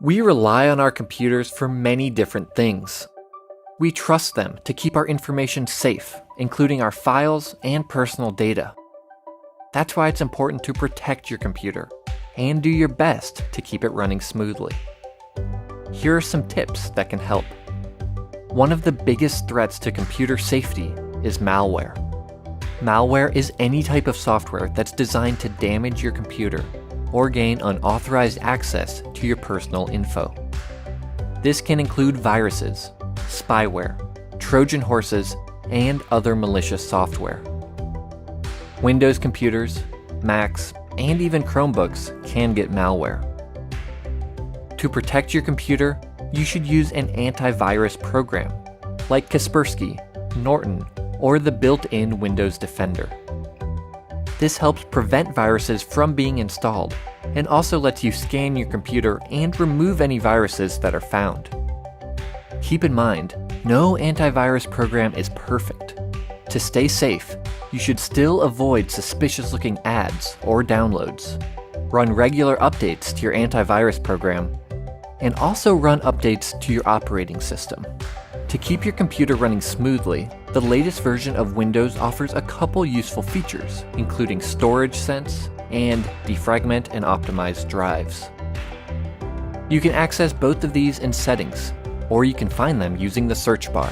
We rely on our computers for many different things. We trust them to keep our information safe, including our files and personal data. That's why it's important to protect your computer and do your best to keep it running smoothly. Here are some tips that can help. One of the biggest threats to computer safety is malware. Malware is any type of software that's designed to damage your computer or gain unauthorized access to your personal info. This can include viruses, spyware, Trojan horses, and other malicious software. Windows computers, Macs, and even Chromebooks can get malware. To protect your computer, you should use an antivirus program like Kaspersky, Norton, or the built-in Windows Defender. This helps prevent viruses from being installed and also lets you scan your computer and remove any viruses that are found. Keep in mind, no antivirus program is perfect. To stay safe, you should still avoid suspicious-looking ads or downloads. Run regular updates to your antivirus program, and also run updates to your operating system. To keep your computer running smoothly, the latest version of Windows offers a couple useful features, including storage sense and defragment and optimize drives. You can access both of these in settings, or you can find them using the search bar.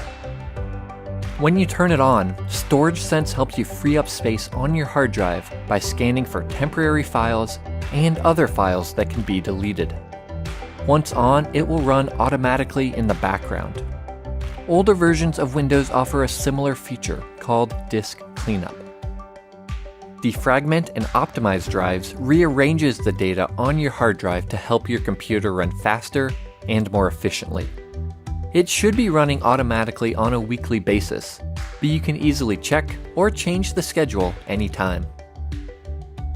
When you turn it on, Storage Sense helps you free up space on your hard drive by scanning for temporary files and other files that can be deleted. Once on, it will run automatically in the background. Older versions of Windows offer a similar feature called Disk Cleanup. Defragment and optimize drives rearranges the data on your hard drive to help your computer run faster and more efficiently. It should be running automatically on a weekly basis, but you can easily check or change the schedule anytime.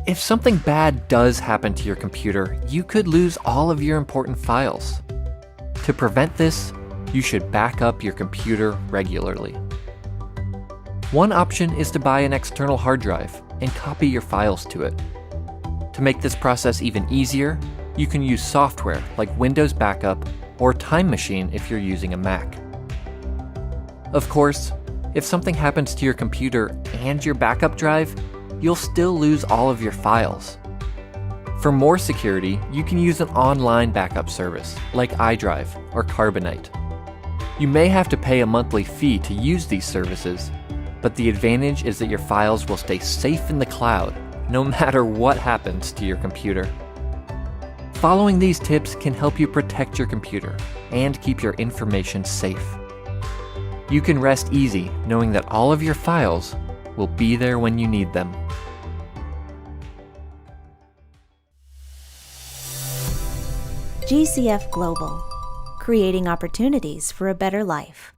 If something bad does happen to your computer, you could lose all of your important files. To prevent this, you should back up your computer regularly. One option is to buy an external hard drive and copy your files to it. To make this process even easier, you can use software like Windows Backup or Time Machine if you're using a Mac. Of course, if something happens to your computer and your backup drive, you'll still lose all of your files. For more security, you can use an online backup service like iDrive or Carbonite. You may have to pay a monthly fee to use these services, but the advantage is that your files will stay safe in the cloud no matter what happens to your computer. Following these tips can help you protect your computer and keep your information safe. You can rest easy knowing that all of your files will be there when you need them. GCF Global, creating opportunities for a better life.